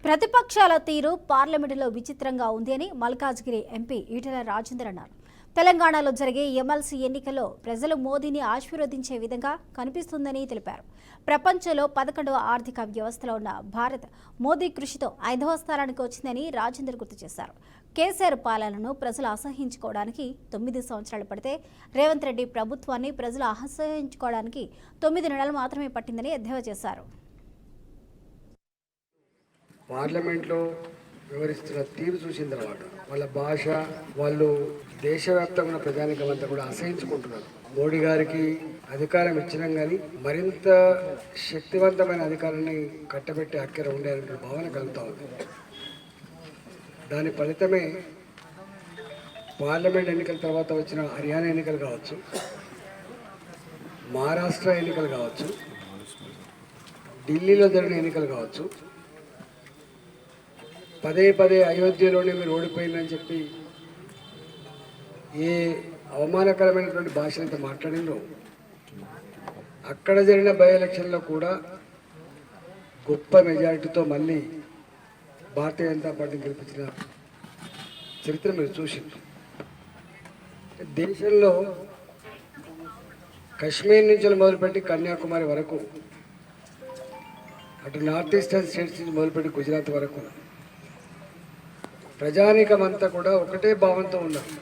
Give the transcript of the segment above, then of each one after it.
ప్రతిపక్షాల తీరు పార్లమెంటులో విచిత్రంగా ఉంది అని మల్కాజ్గిరి ఎంపీ ఈటెల రాజేందర్ అన్నారు. తెలంగాణలో జరిగే ఎమ్మెల్సీ ఎన్నికల్లో ప్రజలు మోదీని ఆశీర్వదించే విధంగా కనిపిస్తుందని తెలిపారు. ప్రపంచంలో 11వ ఆర్థిక వ్యవస్థలో ఉన్న భారత్ మోదీ కృషితో 5వ స్థానానికి వచ్చిందని రాజేందర్ గుర్తు చేశారు. కేసీఆర్ పాలనను ప్రజలు అసహ్యించుకోవడానికి 9 సంవత్సరాలు పడితే రేవంత్ రెడ్డి ప్రభుత్వాన్ని ప్రజలు అసహ్యించుకోవడానికి 9 నెలలు మాత్రమే పట్టిందని ఎద్దేవా చేశారు. పార్లమెంట్లో వివరిస్తున్న తీరు చూసిన తర్వాత వాళ్ళ భాష, వాళ్ళు దేశవ్యాప్తంగా ఉన్న ప్రజానికం అంతా కూడా అసహించుకుంటున్నారు. మోడీ గారికి అధికారం ఇచ్చినాం కానీ మరింత శక్తివంతమైన అధికారాన్ని కట్టబెట్టి అక్కర ఉండే భావన కలుగుతూ ఉంది. దాని ఫలితమే పార్లమెంట్ ఎన్నికల తర్వాత వచ్చిన హర్యానా ఎన్నికలు కావచ్చు, మహారాష్ట్ర ఎన్నికలు కావచ్చు, ఢిల్లీలో జరిగిన ఎన్నికలు కావచ్చు, పదే పదే అయోధ్యలోనే మీరు ఓడిపోయిందని చెప్పి ఏ అవమానకరమైనటువంటి భాషలతో మాట్లాడిందో అక్కడ జరిగిన బై ఎలక్షన్లో కూడా గొప్ప మెజారిటీతో మళ్ళీ భారతీయ జనతా పార్టీని గెలిపించిన చరిత్ర మీరు చూసింది. దేశంలో కశ్మీర్ నుంచి మొదలుపెట్టి కన్యాకుమారి వరకు, అటు నార్త్ ఈస్టర్న్ స్టేట్స్ నుంచి మొదలుపెట్టి గుజరాత్ వరకు ప్రజానీకమంతా కూడా ఒకటే భావంతో ఉన్నారు.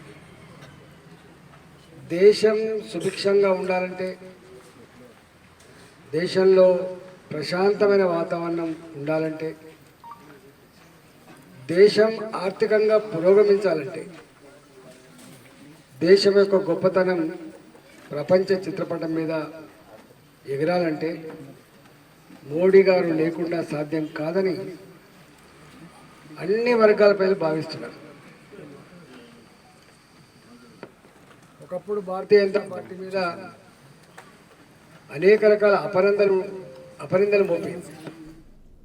దేశం సుభిక్షంగా ఉండాలంటే, దేశంలో ప్రశాంతమైన వాతావరణం ఉండాలంటే, దేశం ఆర్థికంగా పురోగమించాలంటే, దేశం యొక్క గొప్పతనం ప్రపంచ చిత్రపటం మీద ఎగరాలంటే మోడీ గారు లేకుండా సాధ్యం కాదని అన్ని వర్గాల ప్రజలు భావిస్తున్నారు. ఒకప్పుడు భారతీయ జనతా పార్టీ మీద అనేక రకాల అపనిందలు మోపింది.